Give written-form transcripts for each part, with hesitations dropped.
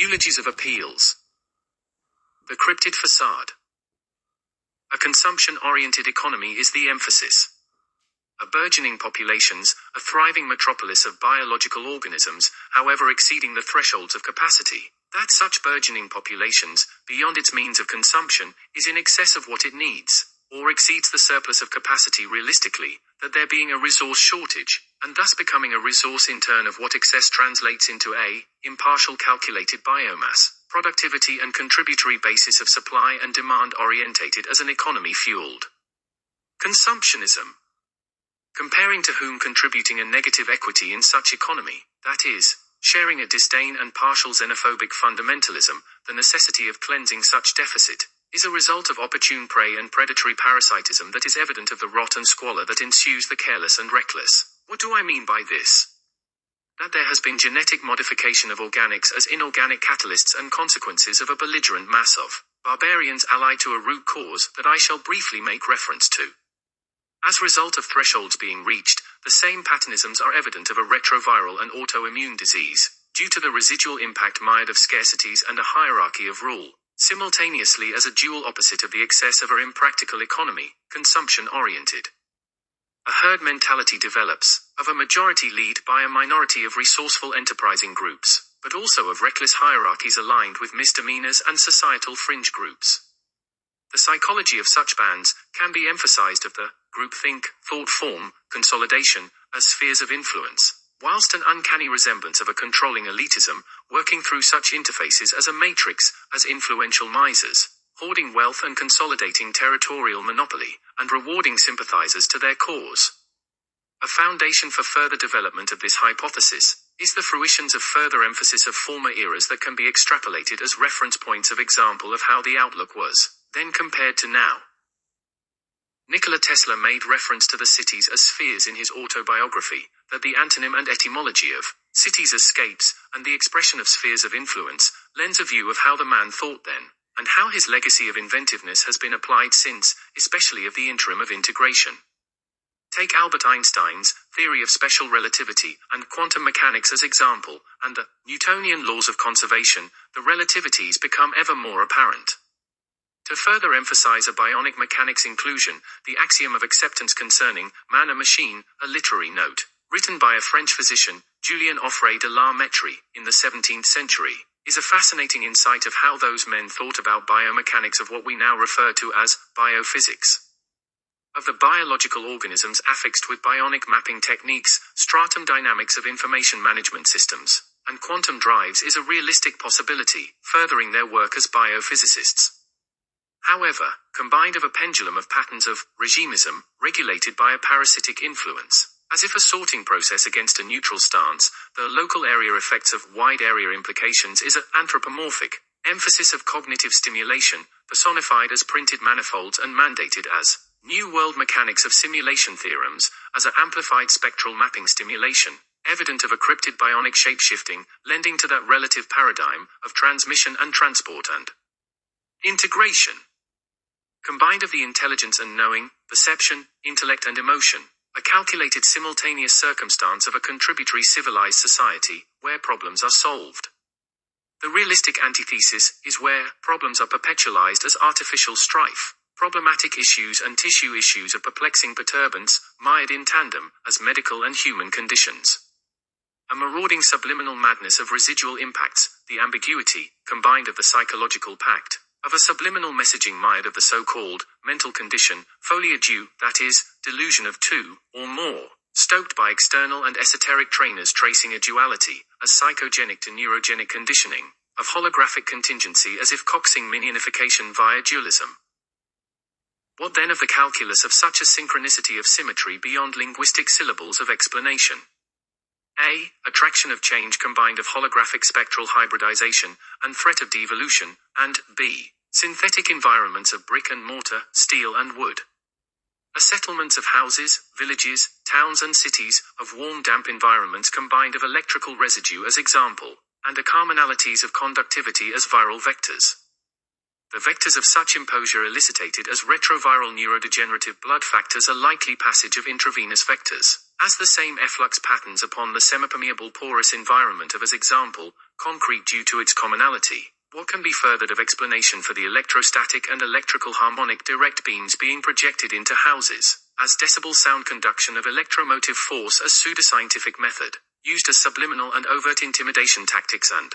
Eulogies of appeals. The cryptid facade. A consumption-oriented economy is the emphasis. A burgeoning populations, a thriving metropolis of biological organisms, however exceeding the thresholds of capacity, that such burgeoning populations, beyond its means of consumption, is in excess of what it needs, or exceeds the surplus of capacity realistically, that there being a resource shortage, and thus becoming a resource in turn of what excess translates into a impartial calculated biomass, productivity and contributory basis of supply and demand orientated as an economy fueled. Consumptionism. Comparing to whom contributing a negative equity in such economy, that is, sharing a disdain and partial xenophobic fundamentalism, the necessity of cleansing such deficit, is a result of opportune prey and predatory parasitism that is evident of the rot and squalor that ensues the careless and reckless. What do I mean by this? That there has been genetic modification of organics as inorganic catalysts and consequences of a belligerent mass of barbarians allied to a root cause that I shall briefly make reference to. As a result of thresholds being reached, the same patternisms are evident of a retroviral and autoimmune disease, due to the residual impact mired of scarcities and a hierarchy of rule, simultaneously as a dual opposite of the excess of our impractical economy, consumption-oriented. A herd mentality develops, of a majority lead by a minority of resourceful enterprising groups, but also of reckless hierarchies aligned with misdemeanors and societal fringe groups. The psychology of such bands can be emphasized of the groupthink, thought form, consolidation, as spheres of influence, whilst an uncanny resemblance of a controlling elitism, working through such interfaces as a matrix, as influential misers, hoarding wealth and consolidating territorial monopoly, and rewarding sympathizers to their cause. A foundation for further development of this hypothesis is the fruitions of further emphasis of former eras that can be extrapolated as reference points of example of how the outlook was, then compared to now. Nikola Tesla made reference to the cities as spheres in his autobiography, that the antonym and etymology of cities as scapes, and the expression of spheres of influence, lends a view of how the man thought then, and how his legacy of inventiveness has been applied since, especially of the interim of integration. Take Albert Einstein's theory of special relativity and quantum mechanics as example, and the Newtonian laws of conservation, the relativities become ever more apparent. To further emphasize a bionic mechanics inclusion, the axiom of acceptance concerning man a machine, a literary note, written by a French physician, Julien Offray de la Mettrie, in the 17th century, is a fascinating insight of how those men thought about biomechanics of what we now refer to as biophysics. Of the biological organisms affixed with bionic mapping techniques, stratum dynamics of information management systems, and quantum drives is a realistic possibility, furthering their work as biophysicists. However, combined of a pendulum of patterns of regimism, regulated by a parasitic influence, as if a sorting process against a neutral stance, the local area effects of wide area implications is an anthropomorphic emphasis of cognitive stimulation, personified as printed manifolds and mandated as New World mechanics of simulation theorems, as an amplified spectral mapping stimulation, evident of a cryptid bionic shapeshifting, lending to that relative paradigm of transmission and transport and integration. Combined of the intelligence and knowing, perception, intellect and emotion, a calculated simultaneous circumstance of a contributory civilized society, where problems are solved. The realistic antithesis is where problems are perpetualized as artificial strife, problematic issues and tissue issues of perplexing perturbance, mired in tandem, as medical and human conditions. A marauding subliminal madness of residual impacts, the ambiguity, combined of the psychological pact, of a subliminal messaging mired of the so-called mental condition, folia due, that is, delusion of two, or more, stoked by external and esoteric trainers tracing a duality, as psychogenic to neurogenic conditioning, of holographic contingency as if coaxing minionification via dualism. What then of the calculus of such a synchronicity of symmetry beyond linguistic syllables of explanation? A. Attraction of change combined of holographic spectral hybridization, and threat of devolution, and B. Synthetic environments of brick and mortar, steel and wood. A settlements of houses, villages, towns and cities, of warm damp environments combined of electrical residue as example, and a commonalities of conductivity as viral vectors. The vectors of such imposure elicited as retroviral neurodegenerative blood factors a likely passage of intravenous vectors, As the same efflux patterns upon the semipermeable porous environment of, as example, concrete due to its commonality, what can be furthered of explanation for the electrostatic and electrical harmonic direct beams being projected into houses, as decibel sound conduction of electromotive force as pseudoscientific method, used as subliminal and overt intimidation tactics and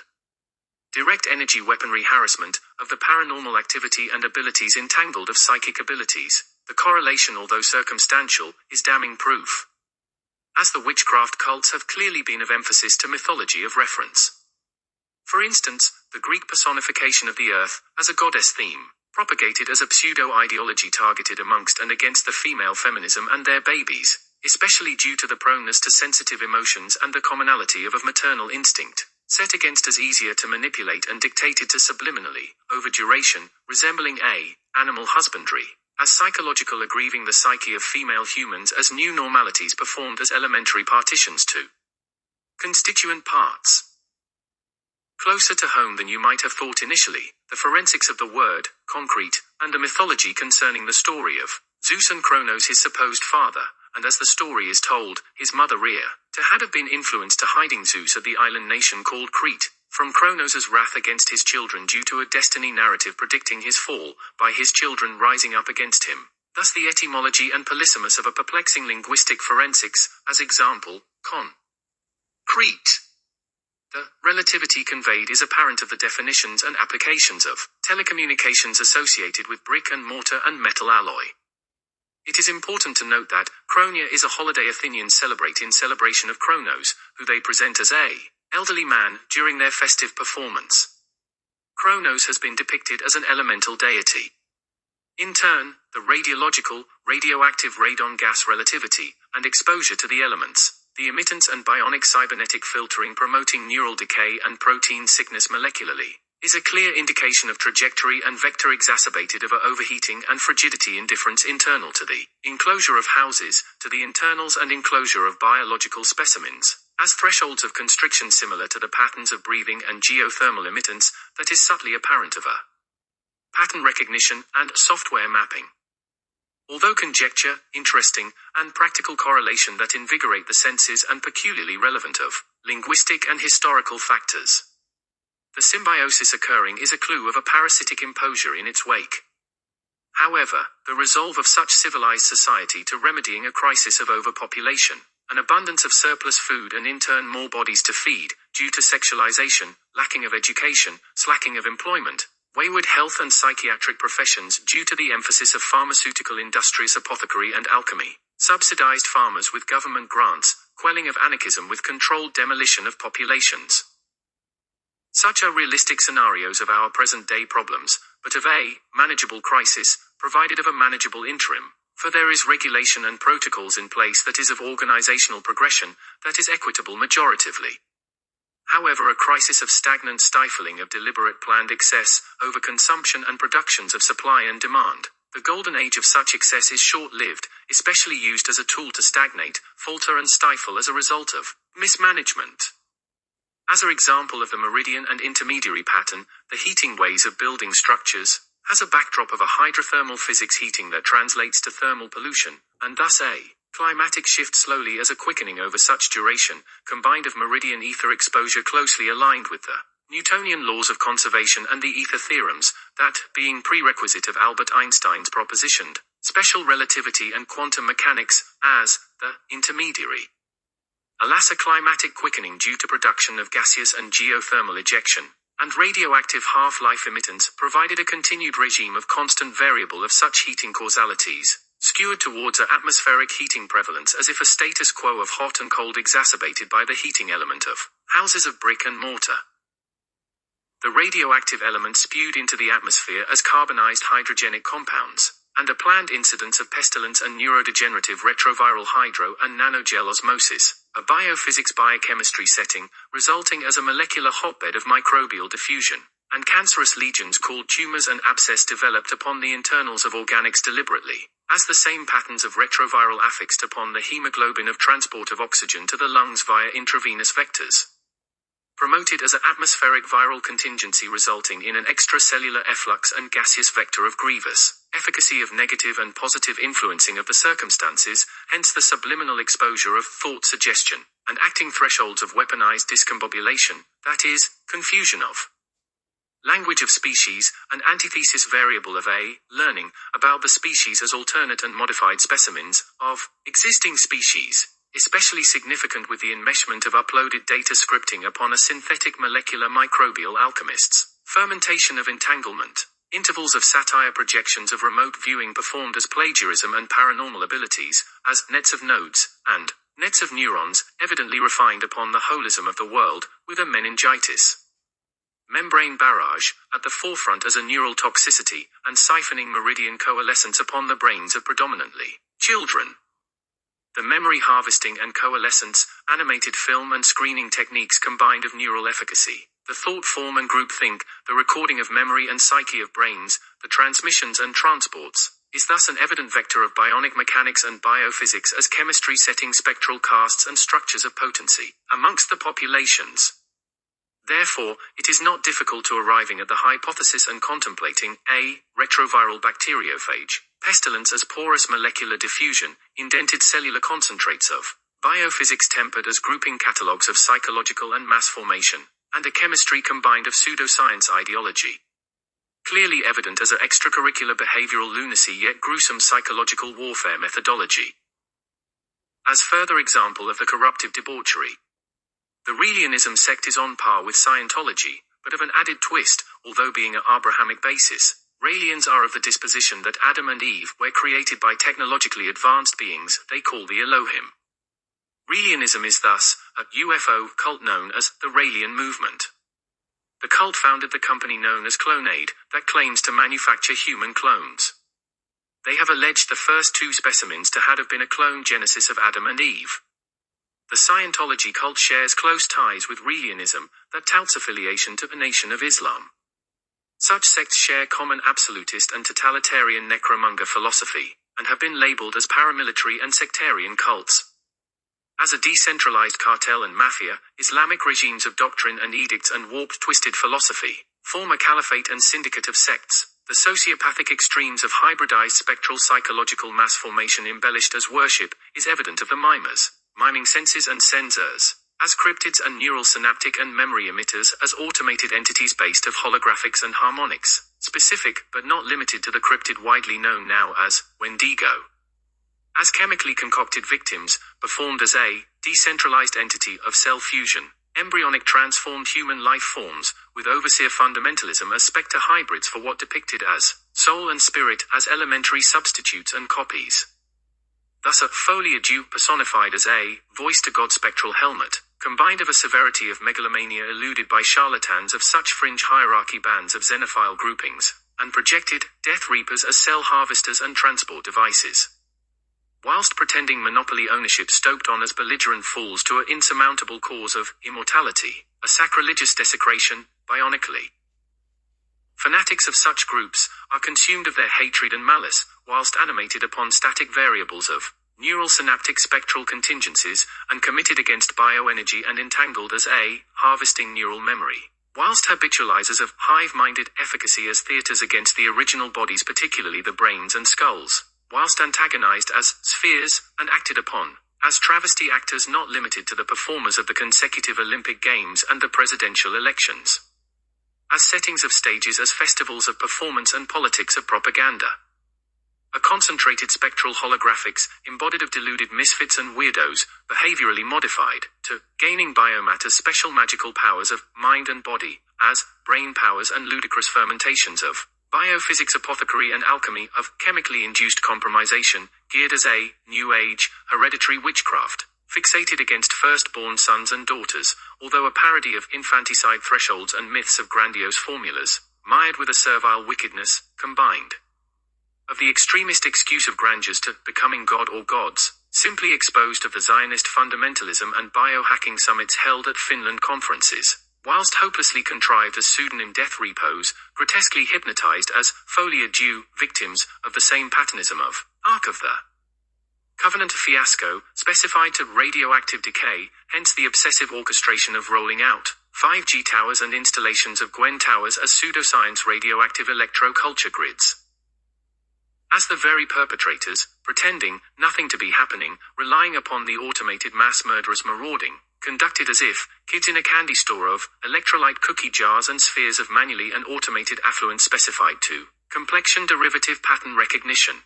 direct energy weaponry harassment of the paranormal activity and abilities entangled of psychic abilities? The correlation, although circumstantial, is damning proof, as the witchcraft cults have clearly been of emphasis to mythology of reference. For instance, the Greek personification of the earth, as a goddess theme, propagated as a pseudo-ideology targeted amongst and against the female feminism and their babies, especially due to the proneness to sensitive emotions and the commonality of maternal instinct, set against as easier to manipulate and dictated to subliminally, over duration, resembling animal husbandry, as psychological aggrieving the psyche of female humans as new normalities performed as elementary partitions to constituent parts. Closer to home than you might have thought initially, the forensics of the word, concrete, and the mythology concerning the story of Zeus and Kronos, his supposed father, and as the story is told, his mother Rhea, to have been influenced to hiding Zeus at the island nation called Crete, from Kronos' wrath against his children due to a destiny narrative predicting his fall, by his children rising up against him. Thus the etymology and polysemous of a perplexing linguistic forensics, as example, Crete. The relativity conveyed is apparent of the definitions and applications of telecommunications associated with brick and mortar and metal alloy. It is important to note that Chronia is a holiday Athenians celebrate in celebration of Kronos, who they present as a elderly man during their festive performance. Kronos has been depicted as an elemental deity. In turn, the radiological, radioactive radon gas relativity, and exposure to the elements, the emittance and bionic cybernetic filtering promoting neural decay and protein sickness molecularly, is a clear indication of trajectory and vector exacerbated of overheating and frigidity indifference internal to the enclosure of houses, to the internals and enclosure of biological specimens, as thresholds of constriction similar to the patterns of breathing and geothermal emittance that is subtly apparent of a pattern recognition and software mapping. Although conjecture, interesting, and practical correlation that invigorate the senses and peculiarly relevant of linguistic and historical factors. The symbiosis occurring is a clue of a parasitic imposure in its wake. However, the resolve of such civilized society to remedying a crisis of overpopulation, an abundance of surplus food and in turn more bodies to feed, due to sexualization, lacking of education, slacking of employment, wayward health and psychiatric professions due to the emphasis of pharmaceutical industries, apothecary and alchemy, subsidized farmers with government grants, quelling of anarchism with controlled demolition of populations. Such are realistic scenarios of our present-day problems, but of a manageable crisis, provided of a manageable interim, for there is regulation and protocols in place that is of organizational progression, that is equitable majoratively. However, a crisis of stagnant stifling of deliberate planned excess, overconsumption and productions of supply and demand. The golden age of such excess is short-lived, especially used as a tool to stagnate, falter and stifle as a result of mismanagement. As an example of the meridian and intermediary pattern, the heating ways of building structures has a backdrop of a hydrothermal physics heating that translates to thermal pollution, and thus a climatic shift slowly as a quickening over such duration, combined of meridian ether exposure closely aligned with the Newtonian laws of conservation and the ether theorems, that, being prerequisite of Albert Einstein's propositioned special relativity and quantum mechanics, as the intermediary. Alas, a climatic quickening due to production of gaseous and geothermal ejection, and radioactive half-life emittance provided a continued regime of constant variable of such heating causalities, skewed towards a atmospheric heating prevalence as if a status quo of hot and cold exacerbated by the heating element of houses of brick and mortar. The radioactive element spewed into the atmosphere as carbonized hydrogenic compounds, and a planned incidence of pestilence and neurodegenerative retroviral hydro and nanogel osmosis, a biophysics biochemistry setting, resulting as a molecular hotbed of microbial diffusion, and cancerous lesions called tumors and abscess developed upon the internals of organics deliberately, as the same patterns of retroviral affixed upon the hemoglobin of transport of oxygen to the lungs via intravenous vectors. Promoted as an atmospheric viral contingency resulting in an extracellular efflux and gaseous vector of grievous efficacy of negative and positive influencing of the circumstances, hence the subliminal exposure of thought suggestion, and acting thresholds of weaponized discombobulation, that is, confusion of language of species, an antithesis variable of A, learning, about the species as alternate and modified specimens, of existing species, especially significant with the enmeshment of uploaded data scripting upon a synthetic molecular microbial alchemists, fermentation of entanglement, intervals of satire projections of remote viewing performed as plagiarism and paranormal abilities, as nets of nodes, and nets of neurons, evidently refined upon the holism of the world, with a meningitis membrane barrage, at the forefront as a neural toxicity, and siphoning meridian coalescence upon the brains of predominantly children. The memory harvesting and coalescence, animated film and screening techniques combined of neural efficacy, the thought form and groupthink, the recording of memory and psyche of brains, the transmissions and transports, is thus an evident vector of bionic mechanics and biophysics as chemistry setting spectral casts and structures of potency amongst the populations. Therefore, it is not difficult to arriving at the hypothesis and contemplating a retroviral bacteriophage, pestilence as porous molecular diffusion, indented cellular concentrates of biophysics tempered as grouping catalogues of psychological and mass formation, and a chemistry combined of pseudoscience ideology. Clearly evident as an extracurricular behavioral lunacy yet gruesome psychological warfare methodology. As further example of the corruptive debauchery, the Raelianism sect is on par with Scientology, but of an added twist, although being an Abrahamic basis. Raelians are of the disposition that Adam and Eve were created by technologically advanced beings they call the Elohim. Raelianism is thus a UFO cult known as the Raelian movement. The cult founded the company known as Clonaid, that claims to manufacture human clones. They have alleged the first two specimens to have been a clone genesis of Adam and Eve. The Scientology cult shares close ties with Raelianism, that touts affiliation to the Nation of Islam. Such sects share common absolutist and totalitarian necromonger philosophy, and have been labeled as paramilitary and sectarian cults. As a decentralized cartel and mafia, Islamic regimes of doctrine and edicts and warped twisted philosophy form a caliphate and syndicate of sects. The sociopathic extremes of hybridized spectral psychological mass formation embellished as worship is evident of the mimers, miming senses and sensors, as cryptids and neural synaptic and memory emitters as automated entities based of holographics and harmonics, specific but not limited to the cryptid widely known now as Wendigo. As chemically concocted victims, performed as a decentralized entity of cell fusion, embryonic transformed human life forms, with overseer fundamentalism as spectre hybrids for what depicted as soul and spirit as elementary substitutes and copies. Thus a foliage personified as a voice to God spectral helmet, combined of a severity of megalomania eluded by charlatans of such fringe hierarchy bands of xenophile groupings, and projected death reapers as cell harvesters and transport devices. Whilst pretending monopoly ownership stoked on as belligerent fools to an insurmountable cause of immortality, a sacrilegious desecration, bionically. Fanatics of such groups are consumed of their hatred and malice, whilst animated upon static variables of neural synaptic spectral contingencies, and committed against bioenergy and entangled as a harvesting neural memory, whilst habitualizers of hive-minded efficacy as theaters against the original bodies, particularly the brains and skulls, whilst antagonized as spheres, and acted upon as travesty actors not limited to the performers of the consecutive Olympic Games and the presidential elections. As settings of stages as festivals of performance and politics of propaganda. A concentrated spectral holographics, embodied of deluded misfits and weirdos, behaviorally modified, to gaining biomatter's special magical powers of mind and body, as brain powers and ludicrous fermentations of biophysics, apothecary and alchemy, of chemically induced compromisation, geared as a new age, hereditary witchcraft, fixated against firstborn sons and daughters, although a parody of infanticide thresholds and myths of grandiose formulas, mired with a servile wickedness, combined. Of the extremist excuse of grandeurs to becoming God or gods, simply exposed of the Zionist fundamentalism and biohacking summits held at Finland conferences, whilst hopelessly contrived as pseudonym death repos, grotesquely hypnotized as folia Jew victims of the same patternism of Ark of the Covenant fiasco, specified to radioactive decay, hence the obsessive orchestration of rolling out 5G towers and installations of Gwen towers as pseudoscience radioactive electro-culture grids. As the very perpetrators, pretending nothing to be happening, relying upon the automated mass murderers marauding, conducted as if kids in a candy store of electrolyte cookie jars and spheres of manually and automated affluence specified to complexion derivative pattern recognition,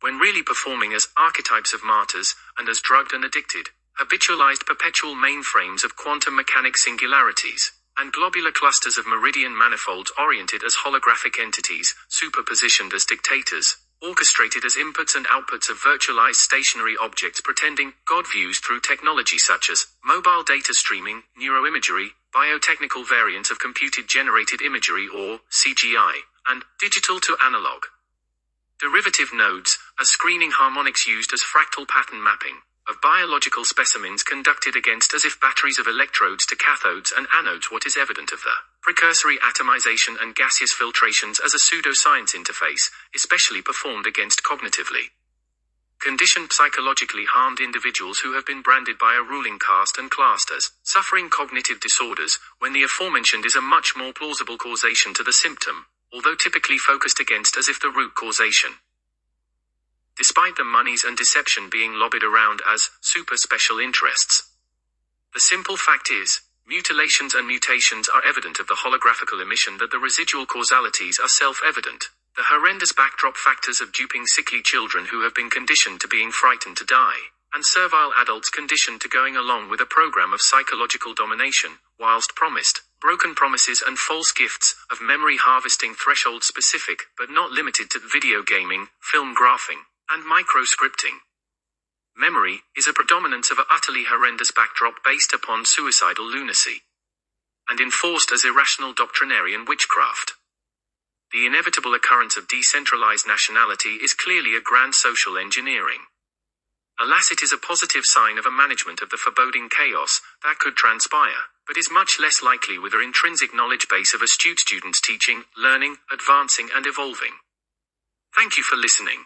when really performing as archetypes of martyrs and as drugged and addicted, habitualized perpetual mainframes of quantum mechanic singularities, and globular clusters of meridian manifolds oriented as holographic entities, superpositioned as dictators, orchestrated as inputs and outputs of virtualized stationary objects pretending God views through technology such as mobile data streaming, neuroimagery, biotechnical variants of computed-generated imagery or CGI, and digital to analog. Derivative nodes are screening harmonics used as fractal pattern mapping of biological specimens conducted against as if batteries of electrodes to cathodes and anodes. What is evident of the precursory atomization and gaseous filtrations as a pseudoscience interface, especially performed against cognitively conditioned psychologically harmed individuals who have been branded by a ruling caste and classed as suffering cognitive disorders, when the aforementioned is a much more plausible causation to the symptom, although typically focused against as if the root causation. Despite the monies and deception being lobbied around as super special interests. The simple fact is, mutilations and mutations are evident of the holographical emission that the residual causalities are self-evident, the horrendous backdrop factors of duping sickly children who have been conditioned to being frightened to die, and servile adults conditioned to going along with a program of psychological domination, whilst promised, broken promises and false gifts of memory harvesting threshold-specific, but not limited to video gaming, film graphing, and microscripting. Memory is a predominance of an utterly horrendous backdrop based upon suicidal lunacy, and enforced as irrational doctrinarian witchcraft. The inevitable occurrence of decentralized nationality is clearly a grand social engineering. Alas, it is a positive sign of a management of the foreboding chaos that could transpire, but is much less likely with an intrinsic knowledge base of astute students teaching, learning, advancing and evolving. Thank you for listening.